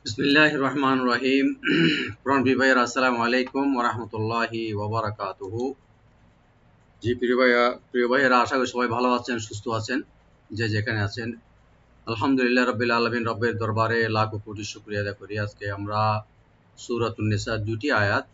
বিসমিল্লাহির রহমানির রহিম। প্রাণ ভাইয়েরা, আসসালামু আলাইকুম ওয়া রাহমাতুল্লাহি ওয়া বারাকাতুহু। জি প্রিয় ভাইয়েরা, আশা করি সবাই ভালো আছেন, সুস্থ আছেন, যে যেখানে আছেন। আলহামদুলিল্লাহ রাব্বিল আলামিন, রব্বের দরবারে লাখো কোটি শুকরিয়া আদায় করি। আজকে আমরা সূরাতুন নিসা দুটি আয়াত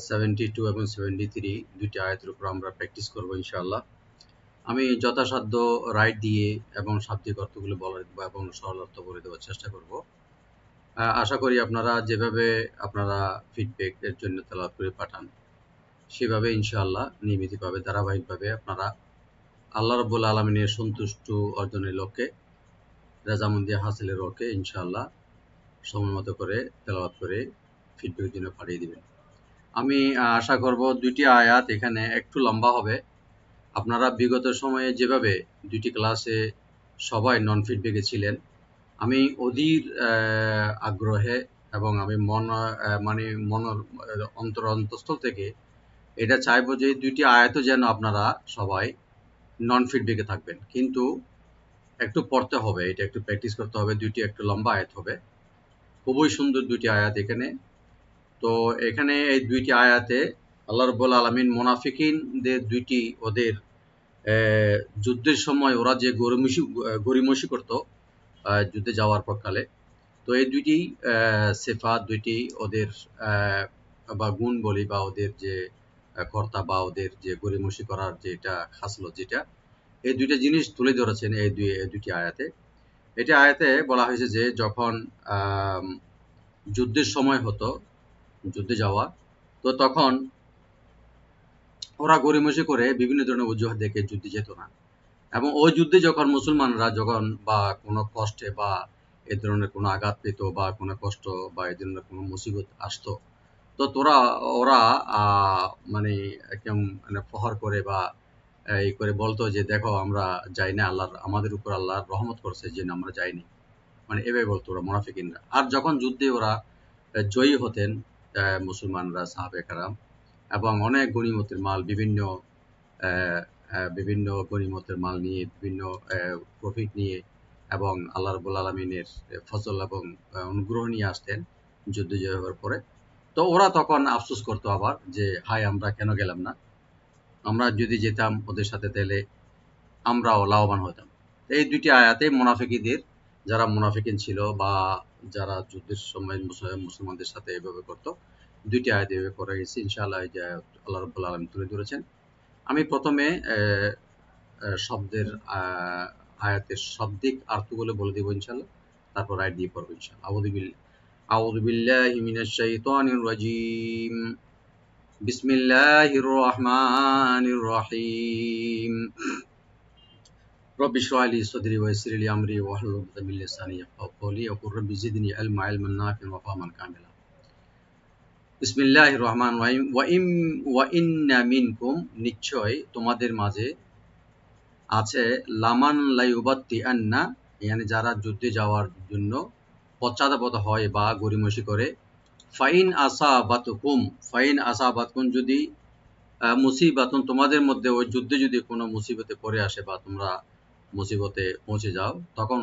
72 এবং 73 দুটি আয়াতের উপর আমরা প্র্যাকটিস করব ইনশাআল্লাহ। আমি যথাসাধ্য রাইট দিয়ে এবং শাব্দিক অর্থগুলো বলে দেবো এবং সরল অর্থ বলে দেওয়ার চেষ্টা করব। আশা করি আপনারা যেভাবে আপনারা ফিডব্যাক এর জন্য তেলাওয়াত করে পাঠান, সেভাবে ইনশাআল্লাহ নিয়মিতভাবে ধারাবাহিকভাবে আপনারা আল্লাহ রাব্বুল আলামিনের সন্তুষ্ট অর্জনের লক্ষ্যে, রাজামন্দি হাসিলের লক্ষ্যে ইনশাআল্লাহ সময় মতো করে তেলাওয়াত করে ফিডব্যাকের জন্য পাঠিয়ে দিবেন। আমি আশা করব দুইটি আয়াত এখানে একটু লম্বা হবে। আপনারা বিগত সময়ে যেভাবে দুইটি ক্লাসে সবাই নন ফিডব্যাকে ছিলেন, আমি অধীর আগ্রহে এবং আমি মানে মনের অন্তঃস্থল থেকে এটা চাইবো যে দুইটি আয়াতও যেন আপনারা সবাই নন ফিডব্যাকে থাকবেন, কিন্তু একটু পড়তে হবে, এটা একটু প্র্যাকটিস করতে হবে। দুইটি একটু লম্বা আয়াত হবে, খুবই সুন্দর দুইটি আয়াত এখানে। তো এখানে এই দুইটি আয়াতে আল্লাহ রাব্বুল আলামিন মুনাফিকিনদের দুইটি ওদের যুদ্ধের সময় ওরা যে গড়িমসি করতো যুদ্ধে যাওয়ার পরকালে, তো এই দুইটি সিফাত, দুইটি ওদের বা গুণ বলি, বা ওদের যে কর্তা বা ওদের যে গড়িমসি করার যেটা খাসলত, যেটা এই দুইটা জিনিস তুলে ধরেছেন এই দুইটি আয়াতে। এটা আয়াতে বলা হয়েছে যে যখন যুদ্ধের সময় হতো, যুদ্ধে যাওয়া, তো তখন ওরা গড়িমসি করে বিভিন্ন ধরনের অজুহাত দেখে যুদ্ধে যেত না, এবং ওই যুদ্ধে যখন মুসলমানরা যখন বা কোনো কষ্টে বা এ ধরনের কোনো আঘাত পেত বা কোনো কষ্ট বা এই ধরনের কোনো মুসিবত আসতো, তো ওরা মানে একদম মানে প্রহার করে বা এই করে বলতো যে দেখো আমরা যাই না, আল্লাহর আমাদের উপর আল্লাহর রহমত করছে যে আমরা যাইনি, মানে এভাবে বলতো ওরা মুনাফিকিনরা। আর যখন যুদ্ধে ওরা জয়ী হতেন মুসলমানরা, সাহাবে কারাম, এবং অনেক গনিমতের মাল, বিভিন্ন গনিমতের মাল নিয়ে, বিভিন্ন প্রফিট নিয়ে, এবং আল্লাহ রাব্বুল আলামিনের ফজল এবং অনুগ্রহ নিয়ে আসতেন যুদ্ধ জয় হওয়ার পরে। তো ওরা তখন আফসোস করতো আবার যে হায়, আমরা কেন গেলাম না, আমরা যদি যেতাম ওদের সাথে তাহলে আমরাও লাভবান হতাম। এই দুইটি আয়াতে মুনাফিকীদের, যারা মুনাফিকিন ছিল বা যারা যুদ্ধের সময় মুসলমানদের সাথে এভাবে করতো, দুইটি আয়াত এভাবে করা গেছে। ইনশাআল্লাহ এই যে আল্লাহ রাব্বুল আলামিন তুলে ধরেছেন। আমি প্রথমে শব্দের আয়াতের শাব্দিক অর্থগুলো বলে দেবো ইনশাআল্লাহ, তারপর আয়াত দিয়ে পড়বো ইনশাআল্লাহ। আউযু বিল্লাহি মিনাশ শাইতানির রাজীম। বিসমিল্লাহির রহমানির রহিম। রব্বি ইশরাহ লি সাদরি ওয়া ইয়াসসির লি আমরি ওয়াহলুল উকদাতাম মিন লিসানি ইয়াফকাহু কওলি ওয়াকুর রব্বি জিদনি ইলমান নাফিআন ওয়া ফাহমান কামিলা। বিসমিল্লাহির রহমানির রহিম। ওয়া ইন্না মিনকুম, নিশ্চয় তোমাদের মাঝে আছে, লামান লাইয়ুবাত্তিআন্না, মানে যারা যুদ্ধে যাওয়ার জন্য পশ্চাৎপদ হয় বা গড়িমসি করে। ফাইন আসাবাতকুম, যদি মুসিবাতুন, তোমাদের মধ্যে ওই যুদ্ধে যদি কোনো মুসিবতে পড়ে আসে বা তোমরা মুসিবতে পৌঁছে যাও, তখন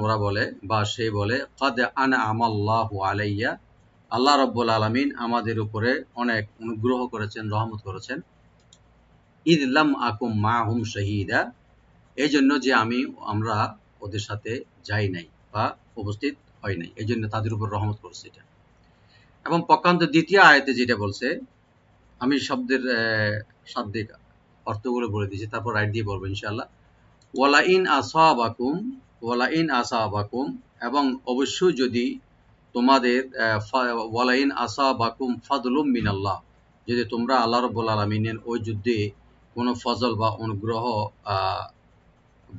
ওরা বলে বা সে বলে কাদ আনআমাল্লাহু আলাইয়া, আল্লাহ রাব্বুল আলামিন আমাদের উপরে অনেক অনুগ্রহ করেছেন, রহমত করেছেন। ইদ লাম আকুম মাহুম শাহীদা, এই জন্য যে আমরা ওদের সাথে যাই নাই বা উপস্থিত হয় নাই, এই জন্য তাদের উপর রহমত করছে এটা। এবং পক্ষান্ত দ্বিতীয় আয়াতে যেটা বলছে, আমি শব্দের শাব্দিক অর্থগুলো বলে দিয়েছি, তারপর রাইট দিয়ে বলবো ইনশাআল্লাহ। ওয়ালা ইন আসাবাকুম, এবং অবশ্যই যদি তোমাদের ওয়ালাইন আসাবাকুম ফাদলুম মিনাল্লাহ, যদি তোমরা আল্লাহ রাব্বুল আলামিনের ওই যুদ্ধে কোনো ফজল বা অনুগ্রহ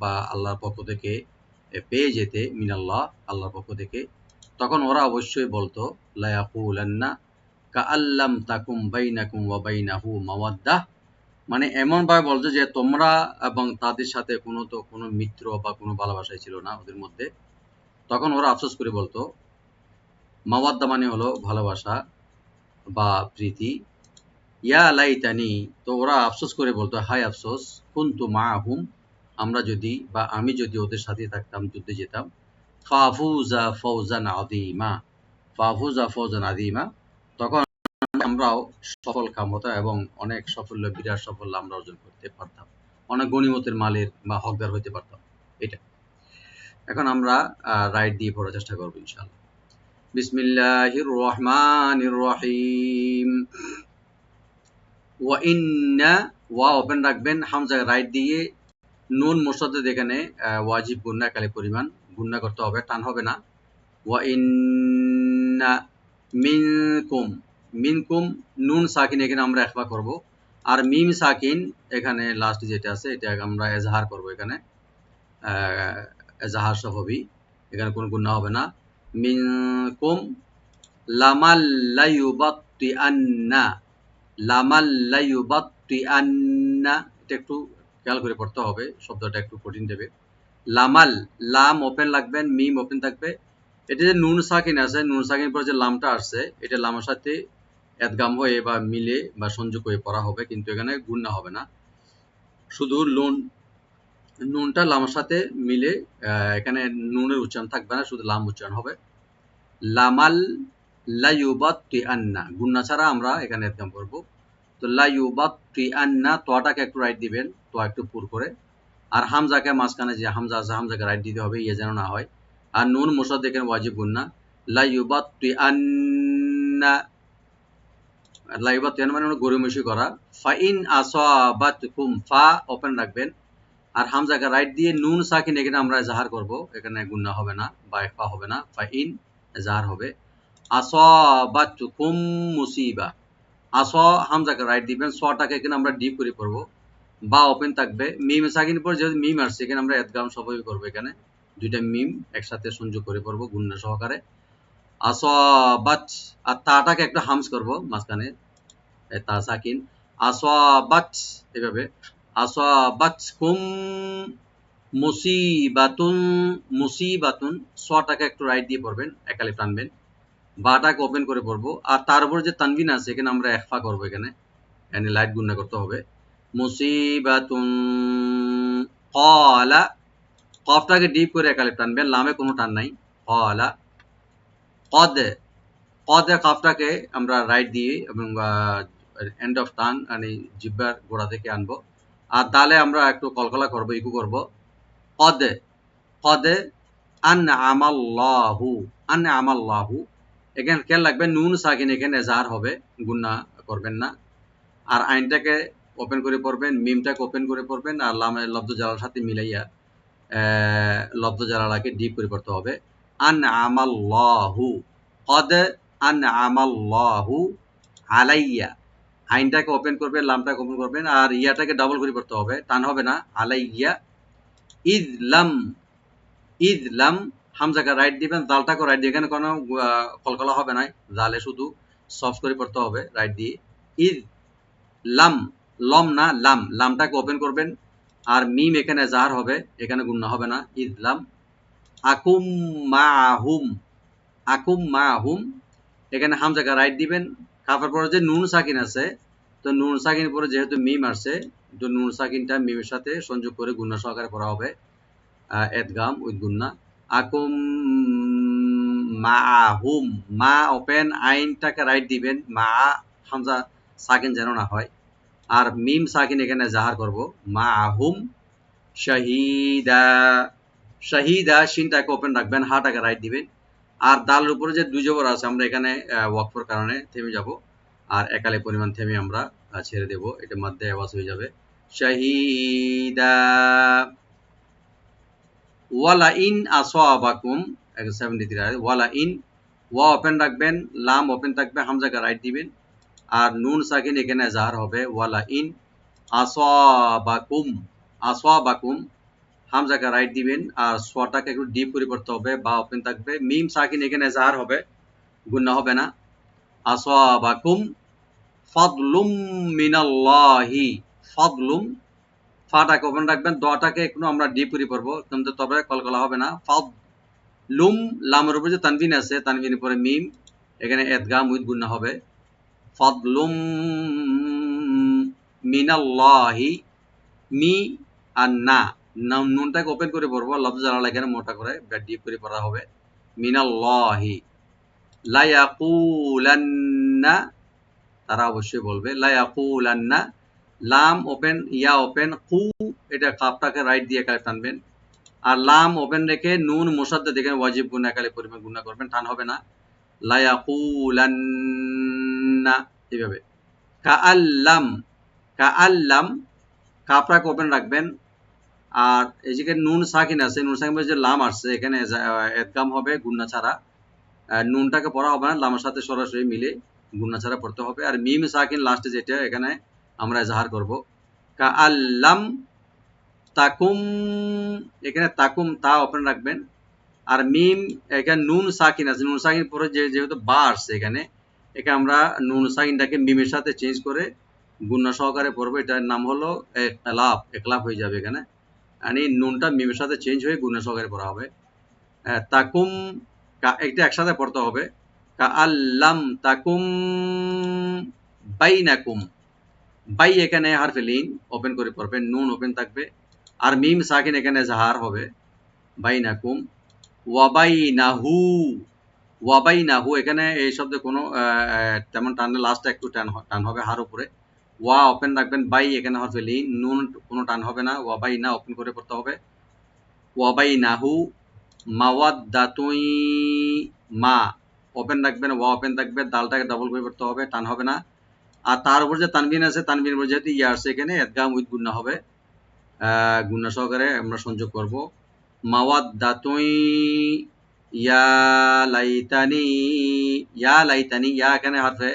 বা আল্লাহর পক্ষ থেকে পেয়ে যেতে, মিনাল্লাহ আল্লাহর পক্ষ থেকে, তখন ওরা অবশ্যই বলতো লায়াকুলান্না কাআল্লাম তাকুম বাইনাকুম ওয়া বাইনাহু মাওয়াদ্দাহ, মানে এমন ভাবে বলতো যে তোমরা এবং তাদের সাথে কোনো মিত্র বা কোনো ভালোবাসাই ছিল না ওদের মধ্যে। তখন ওরা আফসোস করে বলতো, মাওয়াদ্দা মানে হলো ভালোবাসা বা প্রীতি, ইয়া লাইতানি, তো ওরা আফসোস করে বলতো হায় আফসোস, কুনতু মাআহুম, আমরা যদি বা আমি যদি ওদের সাথে থাকতাম, যুদ্ধে যেতাম, ফাফুজা ফৌজান আযীমা, ফাফুজা ফৌজান আযীমা, তখন আমরাও সফল কাম হতো এবং অনেক সাফল্য, বিরাট সাফল্য আমরা অর্জন করতে পারতাম, অনেক গনিমতের মালের বা হকদার হইতে পারতাম। এটা এখন আমরা রাইট দিয়ে পড়ার চেষ্টা করবো ইনশাআল্লাহ। বিসমিল্লাহির রহমানির রহিম। ওয়া ইন্না, ওয়া ওপেন রাখবেন, হামজা রাইট দিয়ে, নুন মুসাদ্দাদ এখানে ওয়াজিব গুন্না, কালি পরিমাণ গুন্না করতে হবে, টান হবে না। ওয়া ইন্না মিনকুম, মিনকুম নুন সাকিন এখানে আমরা ইখফা করব, আর মিম সাকিন এখানে লাস্ট যেটা আছে এটা আমরা এজাহার করব, এখানে এজাহার সহবি, এখানে কোনো গুন্না হবে না। মিনকুম লামাল্লায়ুবাত্তি আন্না, লামাল্লায়ুবাত্তি আন্না, এটা একটু খেয়াল করে পড়তে হবে, শব্দটা একটু কঠিন দেবে। লামাল, লাম ওপেন লাগবেন, মিম ওপেন থাকবে। এটা যে নুন সাকিন আছে, নুন সাকিন পরে যে লামটা আসছে, এটা লামের সাথে এদগাম হয়ে বা মিলে বা সংযোগ হয়ে পড়া হবে, কিন্তু এখানে গুন্না হবে না, শুধু নুনটা লামের সাথে মিলে, এখানে নুনের উচ্চারণ থাকবে না, শুধু লাম উচ্চারণ হবে। লামাল লায়ুবাত্তি আন্না, গুন্না ছাড়া আমরা এখানে এদগাম করব। তো লায়ুবাত্তি আন্না, তোয়াটাকে একটু রাইট দিবেন, তো একটু পুর করে, আর হামজাকে মাঝখানে যে হামজা আছে হামজাকে রাইট দিতে হবে, ইয়ে যেন না হয়। আর নুন মুসাদ্দাদ এখানে ওয়াজিব গুন্না, লায়ুবাত্তি আন্না, লায়ুবাত্তি আন্না মানে গরিমসি করা। ফাইন আসাবাতকুম, ফা ওপেন রাখবেন, আর হামজাকে রাইট দিয়ে নুন সাকিন এখানে আমরা জাহার করব, এখানে গুন্না হবে না বা ইখফা হবে না, ফাইন জাহার হবে। আসাবাতকুম মুসিবা, আস হামজাকে রাইট দিবেন, সটাকে এখানে আমরা ডিপ করে পড়ব, বা ওপেন থাকবে। মিম সাকিন পর যেহেতু মিম আসছে এখানে আমরা এদগাম সবই করবো, এখানে দুইটা মিম একসাথে সংযোগ করে পড়বো গুন্না সহকারে। আসাবাত, আর তাটাকে একটা হামস করব মাঝখানে, তা সাকিন, আসাবাত, এভাবে আসাবাতকুম মুসিবাতুন, মুসিবাতুন, সটাকে একটু রাইট দিয়ে পড়বেন, একালে টানবেন, বাটাকে ওপেন করে পড়বো, আর তার উপর যে তানবিন আছে এখানে আমরা ইখফা করবো, এখানে লাইট গুন্না করতে হবে। মুসিবাতুন ক্বালা, কফটাকে ডিপ করে একালে টানবেন, লামে কোনো টান নাই। ক্বালা কদ, কদ কফটাকে আমরা রাইট দিয়ে এবং এন্ড অফ টাং মানে জিহ্বার গোড়া থেকে আনবো, আর দালে আমরা একটু কলকলা করবো, ইকু করবো। কদ, কদ আনআমাল্লাহু, আনআমাল্লাহু, এখানে খেয়াল রাখবেন নুন সাকিন এখানে এজাহার হবে, গুন্না করবেন না। আর আইনটাকে ওপেন করে পড়বেন, মিমটাকে ওপেন করে পড়বেন, আর লামে লব্ধ জালার সাথে মিলাইয়া লব্ধ জালালাকে ডিপ করে পড়তে হবে। আনআমাল্লাহু, কদ আনআমাল্লাহু আলাইয়া, আইনটাকে ওপেন করবেন, লামটাকে ওপেন করবেন, আর ইয়াটাকে ডাবল করে পড়তে হবে, টান হবে না। আলাইয়া ইযলাম, ইযলাম, হামজাকে রাইট দিবেন, দালটাকে রাইট দিয়ে, এখানে কোনো কলকলা হবে না, জালে শুধু সফট করে পড়তে হবে রাইট দিয়ে। ইদ লাম, লম না লাম, লামটাকে ওপেন করবেন, আর মিম এখানে জাহার হবে, এখানে গুন্না হবে না। ইযলাম আকুম মাহুম, আকুম মাহুম, এখানে হামজাকে রাইট দিবেন, কাফের পরে যে নুন সাকিন আছে, তো নুন সাকিন পরে যেহেতু মিম আসছে, তো নুন সাকিনটা মিমের সাথে সংযোগ করে গুন্না সহকারে পড়া হবে, এদগাম উইথ গুন্না। আকুম মাহুম, মা ওপেন, আইনটাকে রাইট দিবেন, মা হামজা সাকিন যেন না হয়, আর মিম সাকিন এখানে জাহার করব, মাহুম শাহিদা, শাহিদা, শিনটাকে ওপেন রাখবেন, হাটাকে রাইট দিবেন, আর দালের উপরে যে দুই জবর আছে আমরা এখানে ওয়াকফের কারণে থেমে যাব, আর একালে পরিমাণ থেমে আমরা ছেড়ে দেব, এটা মধ্যে আওয়াজ হয়ে যাবে। শাহিদা ওয়ালা ইন আসাবাকুম, 73 ওয়ালা ইন, ওয়া ওপেন রাখবেন, লাম ওপেন থাকবে, হামজাকে রাইট দিবেন, আর নুন সাকিন এখানে জাহার হবে। ওয়ালা ইন আসাবাকুম, আসাবাকুম, হামজাকে রাইট দিবেন, আর সোয়াটাকে একটু ডিপ করে পড়তে হবে, বা ওপেন থাকবে, মিম সাকিন এখানে জাহার হবে, গুন্না হবে না। আসাবাকুম ফাদলুম মিনাল্লাহি, ফাদলুম, ফাটাকে ওপেন রাখবেন, দটাকে একটু আমরা ডিপ করে পড়বো, কিন্তু তবে কলকলা হবে না। ফাদ লুম, লামের উপরে যে তানবিন আছে, তানবিনের পরে মিম, এখানে এদগাম উইথ গুন্না হবে। ফাদলুম মিনাল্লাহি, মি আর না, নুনটাকে ওপেন করে পড়বো, লফজ জালালা এখানে মোটা করে ডিপ করে পড়া হবে। মিনাল্লাহি, লা ইয়াকুলান্না, তারা অবশ্যই বলবে লা ইয়াকুলান্না, লাম ওপেন, ইয়া ওপেন, কু এটা কাফটাকে রাইট দিয়ে একালে টানবেন, আর লাম ওপেন রেখে নুন মুসাদ্দাদ এখানে ওয়াজিব গুণা একালে পরিমাণ গুণা করবেন, টান হবে না। লা ইয়াকুলান্না, এইভাবে। কাআল্লাম, কাআল্লাম, কাফটাকে ওপেন রাখবেন, আর এই যে নুন সাকিন আছে, নুন সাকিন যে লাম আসছে এখানে এদগাম হবে গুন্না ছাড়া, নুনটাকে পড়া হবে না, লামের সাথে সরাসরি মিলে গুন্না ছাড়া পড়তে হবে। আর মিম সাকিন লাস্টে যেটা এখানে আমরা এজাহার করব। কাআল্লাম তাকুম, এখানে তাকুম তা ওপেন রাখবেন, আর মিম এখানে নুন সাকিন আছে, নুন সাকিন পরে যেহেতু বা আসছে এখানে, এখানে আমরা নুন সাকিনটাকে মিমের সাথে চেঞ্জ করে গুন্না সহকারে পড়বো। এটার নাম হলো একলাফ, একলাফ হয়ে যাবে এখানে, মানে নুনটা মিমের সাথে চেঞ্জ হয়ে গুণা সহকারে পড়া হবে। তাকুম, এটা একসাথে পড়তে হবে। কাআল্লাম তাকুম বাইনাকুম, বাই এখানে হারফে লিন ওপেন করে পড়বেন, নুন ওপেন থাকবে, আর মিম সাকিন এখানে জাহার হবে বাইনাকুম। ওয়াবাইনাহু, ওয়াবাইনাহু এখানে এই শব্দে কোনো তেমন টানলে লাস্টে একটু টান হবে হার উপরে। ওয়া ওপেন রাখবেন, বাই এখানে হারফে লিন, নুন কোনো টান হবে না, ওয়াবাইনা ওপেন করে পড়তে হবে। ওয়াবাইনাহু মাওয়াদ্দাতুই, মা ওপেন রাখবেন, ওয়া ওপেন থাকবে, দালটাকে ডাবল করে পড়তে হবে, টান হবে না। আর তার উপর যে তানবিন আছে, তানবিন উপর যেহেতু ইয়া আসছে এখানে এদগাম উইথ গুন্না হবে, গুন্না সহকারে আমরা সংযোগ করব। মাওয়াদ্দাতুই ইয়া লাইতানি, ইয়া লাইতানি, ইয়া এখানে হারফে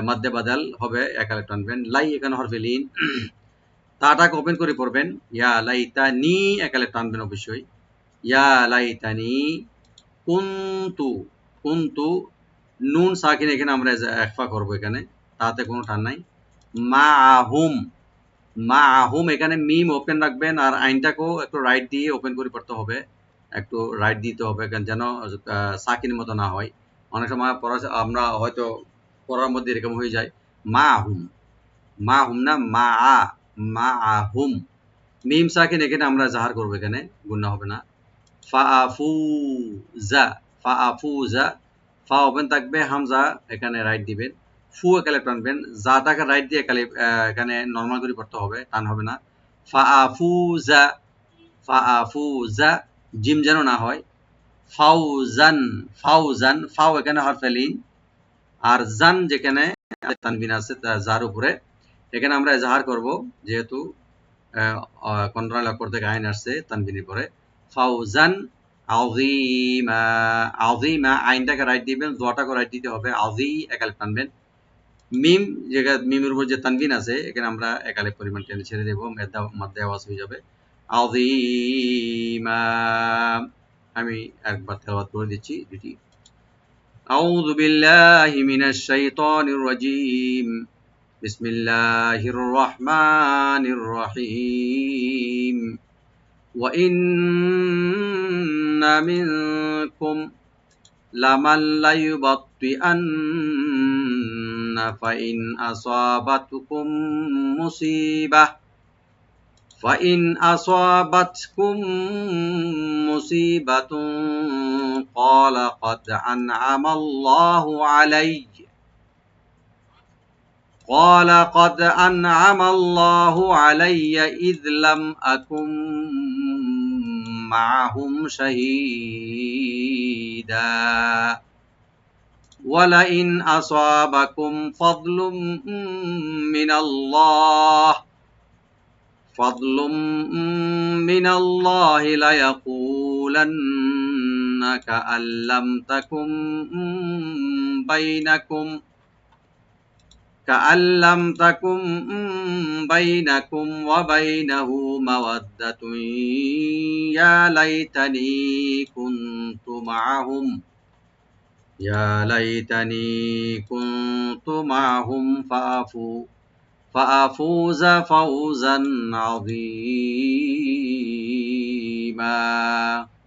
মাদ্দে বাদাল হবে, একালে টানবেন। লাই এখানে হরফে লিন, তাটাকে ওপেন করে পড়বেন, ইয়া লাইতানি একালে টানবেন অবশ্যই। ইয়া লাইতানি কুনতু, কুনতু নুন সাকিন এখানে আমরা একফা করব, এখানে তাতে কোনো টান নাই। মাআহুম, মাআহুম এখানে মিম ওপেন রাখবেন, আর আইনটাকেও একটু রাইট দিয়ে ওপেন করে পড়তে হবে, একটু রাইট দিতে হবে যেন সাকিন মতো না হয়। অনেক সময় পড়া আমরা হয়তো পড়ার মধ্যে এরকম হয়ে যায়। মাআহুম, মাআহুম না মাআহুম, মিম সাকিন এখানে আমরা জাহার করবো, এখানে গুণা হবে না। ফাআফুজা, ফাআফুজা, ফা ওপেন থাকবে, হামজা এখানে রাইট দিবেন, ফু একালে টানবেন, জাটাকে রাইট দিয়ে একালে এখানে নরমাল করে পড়তে হবে, টান হবে না। ফাআফুজা, ফাআফুজা, জিম যেন না হয়। ফাউজান, ফাউজান, ফাও এখানে হরফে লিন, আর জান যেখানে তানবিন আছে যার উপরে, এখানে আমরা এজাহার করব, যেহেতু কন্ট্রোল অক্ষর থেকে আইন আসছে তানবিনের পরে। ফাউজান আযীমা, আযীমা আইনটাকে রাইট দিবেন, দোয়াটাকে রাইট দিতে হবে, আযী একালে টানবেন। মিম জায়গায় মিমের উপর যে তানবিন আছে এখানে আমরা একালে পরিমাণ টেনে ছেড়ে দেব, মাদ্দে আওয়াজ হয়ে যাবে আযীমা। আমি একবার তেলাওয়াত করে দিচ্ছি দুটি। আউযু বিল্লাহি মিনাশ শাইতানির রাজীম, বিসমিল্লাহির রহমানির রহিম। وَإِنَّ مِنكُمْ لَمَن لَّيُبَطِّئَنَّ فَإِنْ أَصَابَتْكُم مُّصِيبَةٌ قَالَ قَدْ أَنْعَمَ اللَّهُ عَلَيَّ إِذْ لَمْ أَكُن معهم شهيدا ولئن أصابكم فضل من الله ليقولن كأن لم تكن بينكم وبينه مودة يا ليتني كنت معهم فأفوز فوزا عظيما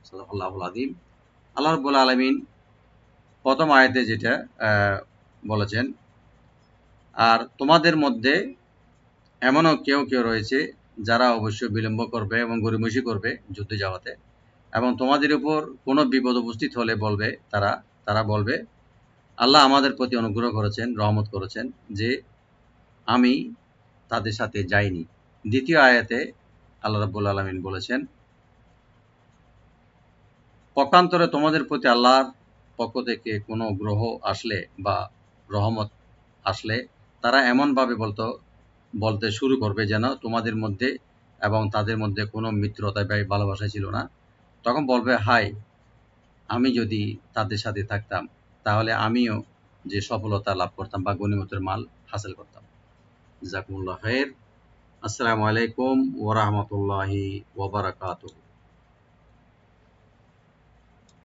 صدق الله العظيم। আল্লাহ রাব্বুল আলামিন প্রথম আয়াতে যেটা বলেছেন, আর তোমাদের মধ্যে এমনও কেউ কেউ রয়েছে যারা অবশ্যই বিলম্ব করবে এবং গড়িমসি করবে যুদ্ধে যাওয়াতে, এবং তোমাদের উপর কোনো বিপদ উপস্থিত হলে বলবে তারা বলবে আল্লাহ আমাদের প্রতি অনুগ্রহ করেছেন, রহমত করেছেন যে আমি তাদের সাথে যাইনি। দ্বিতীয় আয়াতে আল্লাহ রাব্বুল আলামিন বলেছেন, পক্ষান্তরে তোমাদের প্রতি আল্লাহর পক্ষ থেকে কোনো গ্রহ আসলে বা রহমত আসলে তারা এমনভাবে বলতে শুরু করবে যেন তোমাদের মধ্যে এবং তাদের মধ্যে কোনো মিত্রতা বা ভালোবাসা ছিল না। তখন বলবে, হায়, আমি যদি তাদের সাথে থাকতাম তাহলে আমিও যে সফলতা লাভ করতাম বা গনিমতের মাল হাসিল করতাম। জাযাকুমুল্লাহ খাইর। আসসালামু আলাইকুম ওয়া রাহমাতুল্লাহি ওয়া বারাকাতুহু।